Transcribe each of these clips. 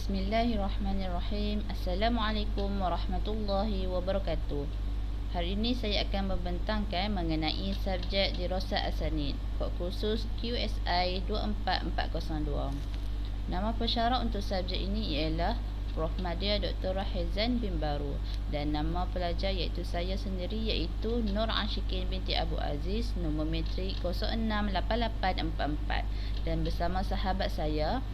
Bismillahirrahmanirrahim. Assalamualaikum warahmatullahi wabarakatuh. Hari ini saya akan membentangkan mengenai subjek Dirasat Asanid, kod khusus QSI 24402. Nama pensyarah untuk subjek ini ialah Prof. Madya Dr. Haizan bin Baru, dan nama pelajar iaitu saya sendiri iaitu Nur Ashikin binti Abu Aziz, nombor matrik 068844, dan bersama sahabat saya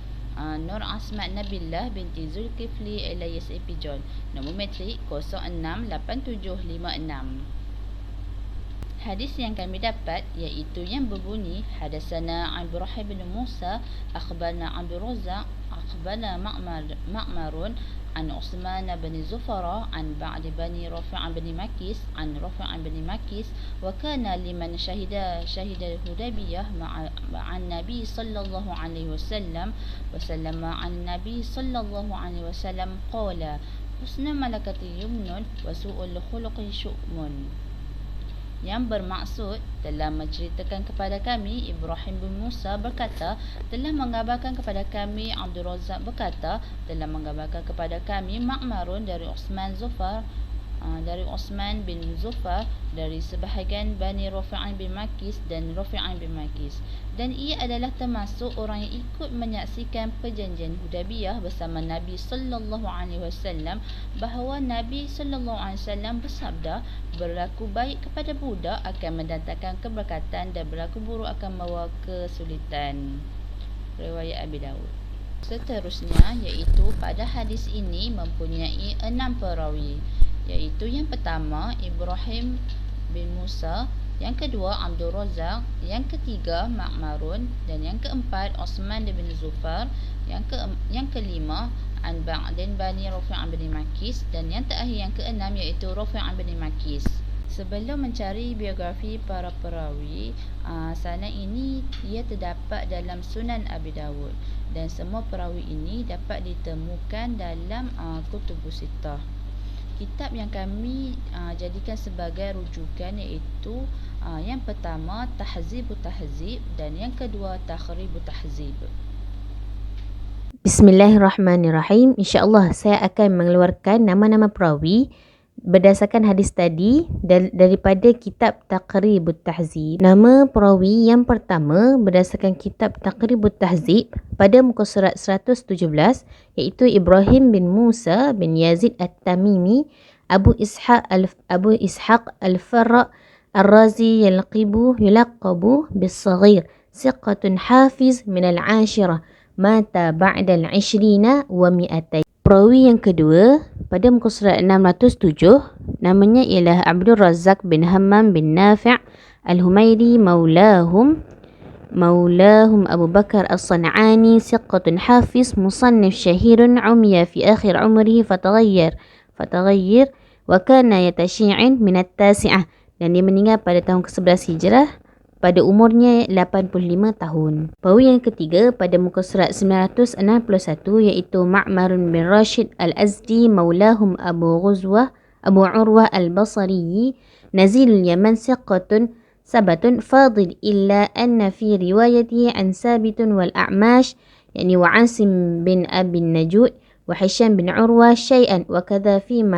Nur Asmat Nabilah binti Zulkifli alias AP John, nombor matrik 068756. Hadis yang kami dapat iaitu yang berbunyi Hadatsana Ibrahim bin Musa akhbarana Abdul Razzaq akhbarana Ma'marun an Utsman bin Zufara an ba'd bani Rafi' bin Makis an Rafi' bin Makis wa kana liman shahida Hudaybiyah ma'an Nabi sallallahu alaihi wasallam wa sallama an Nabi sallallahu alaihi wasallam qala husna malakati yumnun wa su'ul khuluqi syu'mun, yang bermaksud telah menceritakan kepada kami Ibrahim bin Musa berkata, telah mengabarkan kepada kami Abdul Razzaq berkata, telah mengabarkan kepada kami Ma'marun dari Utsman bin Zufar dari sebahagian Bani Rafi' bin Makis dan Rafi' bin Makis, dan ia adalah termasuk orang yang ikut menyaksikan perjanjian Hudaybiyah bersama Nabi sallallahu alaihi wasallam, bahawa Nabi sallallahu alaihi wasallam bersabda, berlaku baik kepada budak akan mendatangkan keberkatan dan berlaku buruk akan membawa kesulitan. Riwayat Abi Dawud. Seterusnya iaitu pada hadis ini mempunyai 6 perawi, iaitu yang pertama Ibrahim bin Musa, yang kedua Abdul Razzaq, yang ketiga Ma'marun, dan yang keempat Utsman bin Zufar, yang kelima an ba'din bani Rafi' bin Makis, dan yang terakhir yang keenam iaitu Rafi' bin Makis. Sebelum mencari biografi para perawi, sanad ini ia terdapat dalam Sunan Abi Dawud, dan semua perawi ini dapat ditemukan dalam Kutubus Sittah. Kitab yang kami jadikan sebagai rujukan iaitu yang pertama Tahzibut Tahzib dan yang kedua Takhribut Tahzib. Bismillahirrahmanirrahim. InsyaAllah saya akan mengeluarkan nama-nama perawi berdasarkan hadis tadi daripada kitab Taqribut Tahzib. Nama perawi yang pertama berdasarkan kitab Taqribut Tahzib pada muka surat 117 iaitu Ibrahim bin Musa bin Yazid At-Tamimi Abu Ishaq Al-Farra Ar-Razi yulaqabu bis-saghir siqatun hafiz min al-ashirah mata ba'da al-ishrina wa mi'atain. Perawi yang kedua pada muka surat 607 namanya ialah Abdul Razzaq bin Hammam bin Nafi' Al-Humairi maulahum Abu Bakar As-San'ani siqatun hafiz musannif syahirun umiya fi akhir umrihi fataghayyar wa kana yatashi'in min at-tasi'ah, dan dia meninggal pada tahun ke-11 Hijrah pada umurnya 85 tahun. Perawi yang ketiga pada muka surat 961 iaitu Ma'marun bin Rashid Al-Azdi maulahum Abu Urwah Al-Basri nazilul Yaman siqatun sabatun fadil illa anna fi riwayatihi an Sabitun wal A'mash yani wa Asim bin Abi Najud wa Hisham bin Urwah syai'an wa kadha fi ma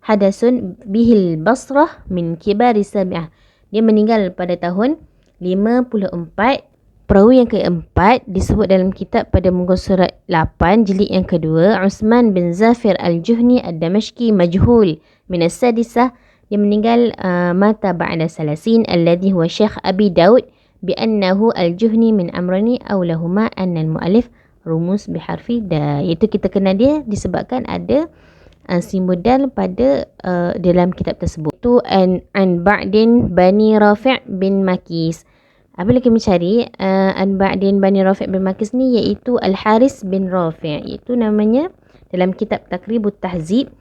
hadasun bihil Basrah min kibari sabi'ah. Dia meninggal pada tahun 54. Perawi yang keempat disebut dalam kitab pada muka surat 8 jilid yang kedua Utsman bin Zafir Al-Juhni Ad-Damashqi majhul min as-sadisah. Dia meninggal mata ba'da salasin alladhi huwa Syekh Abi Daud bi annahu Al-Juhni min amrani aw lahuma anna al-mu'allif rumus biharfi da, iaitu kita kenal dia disebabkan ada simbol dal pada dalam kitab tersebut. Tu an ba'din Bani Rafi' bin Makis. Apabila kami cari an ba'din Bani Rafi' bin Makis ni iaitu Al-Haris bin Rafi', iaitu namanya dalam kitab Taqribut Tahzib.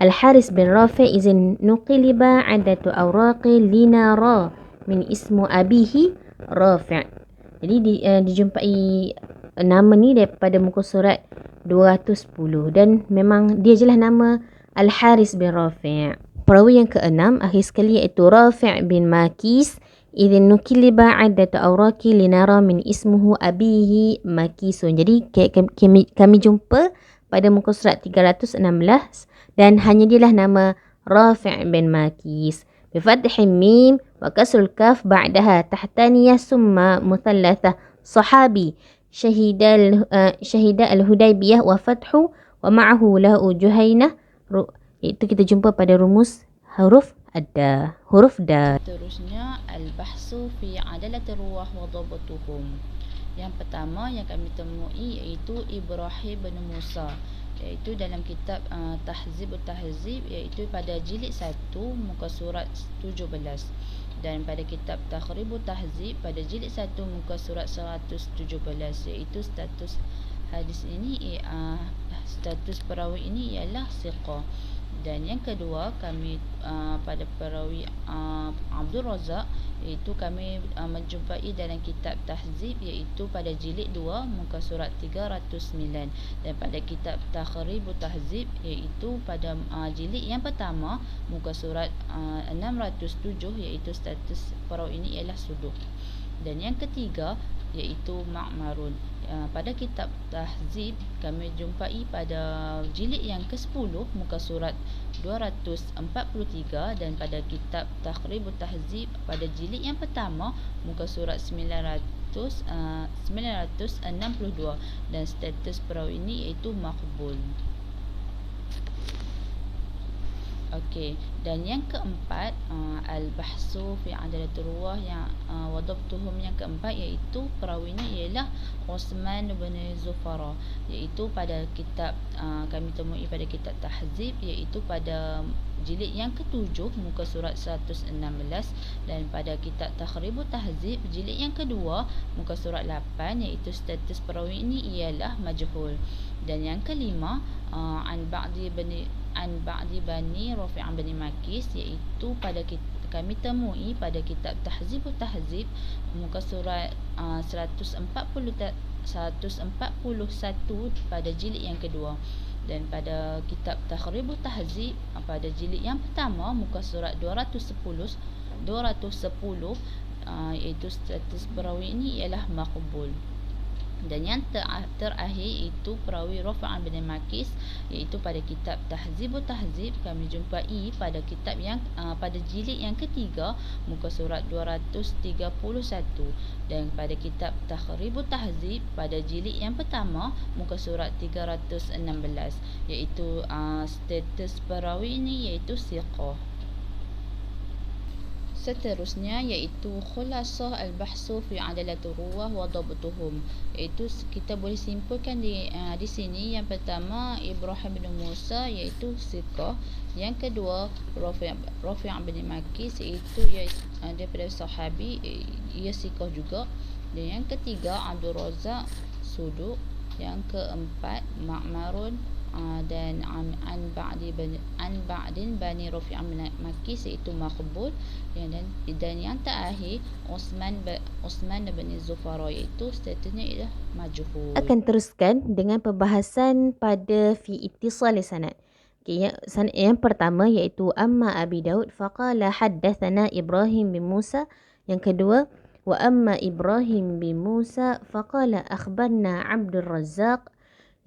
Al-Haris bin Rafi' izin nuqiliba adatu awraqi linara min ismu abihi Rafi'. Jadi dijumpai nama ni daripada muka surat 210, dan memang dia je lah nama Al-Haris bin Rafi'. Perawi yang keenam akhir sekali iaitu Rafi' bin Makis Idhin nukiliba addatu awraki linara min ismuhu abihi makisun. Jadi kami jumpa pada muka surat 316 dan hanya dialah nama Rafi' bin Makis. Bifathi mim wa kasrul kaf ba'daha tahtaniyah summa muthallathah sahabi syahida al-Hudaybiyah wa fathu wa ma'ahu lahu Juhainah. Itu kita jumpa pada rumus huruf ada, huruf da. Seterusnya al-bahsu fi adalatir ruwah wa dhabtuhum. Yang pertama yang kami temui iaitu Ibrahim bin Musa, iaitu dalam kitab Tahzibut Tahzib, iaitu pada jilid 1 muka surat 17, dan pada kitab Takhribut Tahzib pada jilid 1 muka surat 117, iaitu status hadis ini status perawi ini ialah siqah. Dan yang kedua kami pada perawi Abdul Razak, iaitu kami menjumpai dalam kitab Tahzib, iaitu pada jilid 2 muka surat 309, dan pada kitab Takhribut Tahzib, iaitu pada jilid yang pertama muka surat 607, iaitu status perawi ini ialah suduk. Dan yang ketiga iaitu Ma'marun. Pada kitab Tahzib kami jumpai pada jilid yang ke-10 muka surat 243, dan pada kitab Takhribut Tahzib pada jilid yang pertama muka surat 962, dan status perawi ini iaitu maqbul. Okey, dan yang keempat al-bahsu fi adalatir ruwah yang wadabtuhum, yang keempat iaitu perawinya ialah Uthman bin Zufara, iaitu pada kitab kami temui pada kitab Tahzib, iaitu pada jilid yang ke-7 muka surat 116, dan pada kitab Takhribut Tahzib jilid yang kedua muka surat 8, iaitu status perawi ini ialah majhul. Dan yang kelima an ba'di bani Rafi' bin Makis, iaitu pada kami temui pada kitab Tahzibut Tahzib muka surat 141 pada jilid yang kedua, dan pada kitab Takhribut Tahzib pada jilid yang pertama muka surat 210, iaitu status perawi ini ialah maqbul. Dan yang terakhir itu perawi Rafi' bin Makis, iaitu pada kitab Tahzibut Tahzib kami jumpai pada kitab yang pada jilid yang ketiga muka surat 231, dan pada kitab Takhribut Tahzib pada jilid yang pertama muka surat 316, iaitu status perawi ini iaitu siqah. Seterusnya iaitu khulasah al-bahsu fi adalatir ruwah wa dhabtuhum, iaitu kita boleh simpulkan di sini. Yang pertama Ibrahim bin Musa, iaitu siqah. Yang kedua Rafi' bin Makis, iaitu daripada sahabi, ia siqah juga. Dan yang ketiga Abdul Razak suduk. Yang keempat Ma'marun dan an ba'din bani Rafi' bin Makis, iaitu maqbul. Dan yang terakhir Uthman bin Zufara, iaitu statusnya ialah majhul. Akan teruskan dengan perbahasan pada fi ittisal sanad. Okay, yang pertama iaitu amma Abi Daud faqala haddathana Ibrahim bin Musa. Yang kedua wa amma Ibrahim bin Musa faqala akhbarna Abdul Razzaq.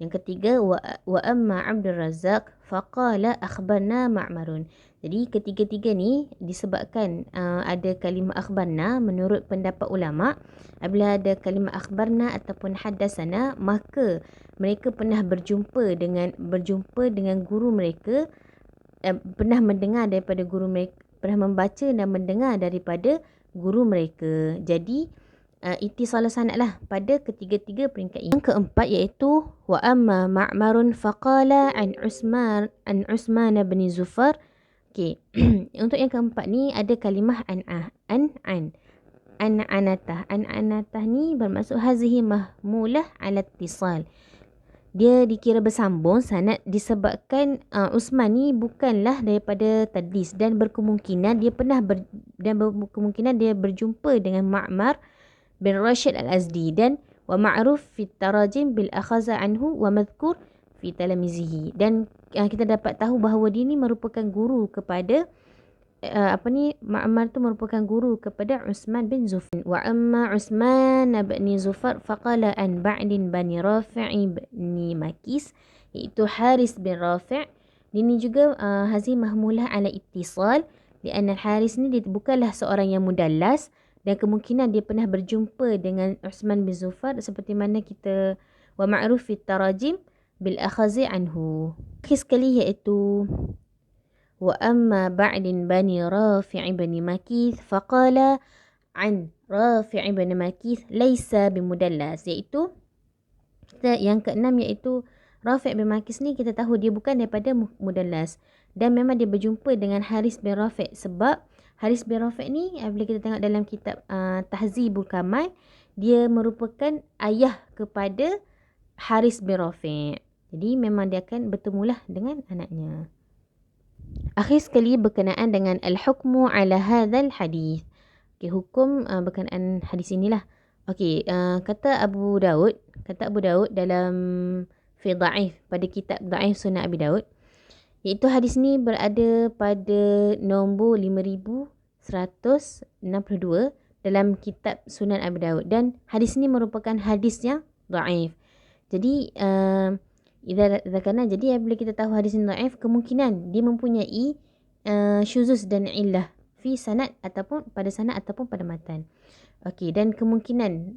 Yang ketiga wa amma Abdul Razzaq faqala akhbarna Ma'marun. Jadi ketiga-tiga ni disebabkan ada kalimah akhbarna, menurut pendapat ulama, apabila ada kalimah akhbarna ataupun haddasana, maka mereka pernah berjumpa dengan guru mereka, pernah mendengar daripada guru mereka, pernah membaca dan mendengar daripada guru mereka. Jadi ittisal sanad lah pada ketiga-tiga peringkat ini. Yang keempat iaitu wa amma Ma'marun faqala an Uthman bin Zufar. Okey. Untuk yang keempat ni ada kalimah anatah. Anatah ni bermaksud hazihi mahmulah ala ittisal. Dia dikira bersambung sanad disebabkan Uthman ni bukanlah daripada tadlis, dan berkemungkinan dia berjumpa dengan Ma'mar bin Rashid al-Azdi, dan wa ma'ruf fi tarajim bil akhaza anhu wa madhkur fi talamizihi. Dan kita dapat tahu bahawa dia ni merupakan guru kepada Ma'mar tu merupakan guru kepada Uthman bin Zufar. Wa amma Uthman bin Zufar faqala an ba'din bani Rafi' bin Makis, iaitu Haris bin Rafi'. Ini juga hazi mahmulah ala ittisal, lianna Haris ni dia bukanlah seorang yang mudallas, dan kemungkinan dia pernah berjumpa dengan Uthman bin Zufar seperti mana kita wa ma'ruf fi tarajim bil akhazi anhu. Sekali iaitu wa amma ba'din bani Rafi' bin Makis faqala an Rafi' bin Makis laysa bimudallas, iaitu yang keenam iaitu Rafi' bin Makis ni kita tahu dia bukan daripada mudallas, dan memang dia berjumpa dengan Haris bin Rafi', sebab Haris bin Rafi' ni bila kita tengok dalam kitab Tahzibul Kamal, dia merupakan ayah kepada Haris bin Rafi'. Jadi memang dia akan bertemulah dengan anaknya. Akhir sekali berkenaan dengan al-hukmu ala hadzal hadis. Okey, hukum berkenaan hadis inilah. Okey, kata Abu Daud dalam fi dhaif, pada kitab dhaif Sunan Abi Daud, iaitu hadis ni berada pada nombor 5162 dalam kitab Sunan Abi Daud, dan hadis ni merupakan hadis yang dhaif. Jadi Idza kana, jadi bila kita tahu hadis ini dhaif, kemungkinan dia mempunyai syuzuz dan illah fi sanad ataupun pada pada matan. Okey, dan kemungkinan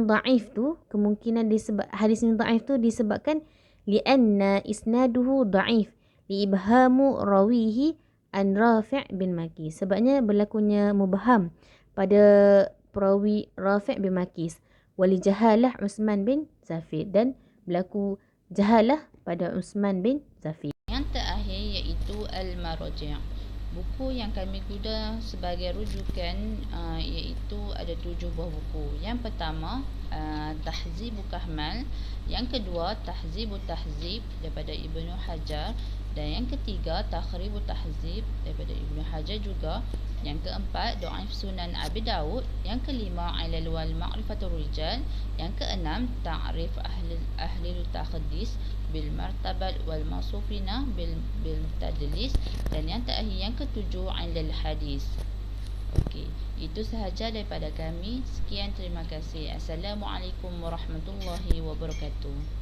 dhaif tu, kemungkinan disebab hadis ini dhaif tu disebabkan lianna isnaduhu dhaif li ibhamu rawihi an Rafi' bin Makis. Sebabnya berlakunya mubham pada perawi Rafi' bin Makis, wali jahalah Uthman bin Zafir, dan berlaku jahalah pada Uthman bin Zafir. Yang terakhir iaitu Al-Maraji'. Buku yang kami guna sebagai rujukan iaitu ada 7 buah buku. Yang pertama Tahzibul Kamal, yang kedua Tahzibut Tahzib daripada Ibnu Hajar, dan yang ketiga Takhribut Tahzib daripada Ibnu Hajar juga. Yang keempat Dhaif Sunan Abi Daud, yang kelima Ilal wal Ma'rifatul Rijal, yang keenam Ta'rif ahli Taqdis bil martabat wal mausufina bil tadlis, dan yang terakhir yang ketujuh Ilal Hadis. Okey, itu sahaja daripada kami. Sekian, terima kasih. Assalamualaikum warahmatullahi wabarakatuh.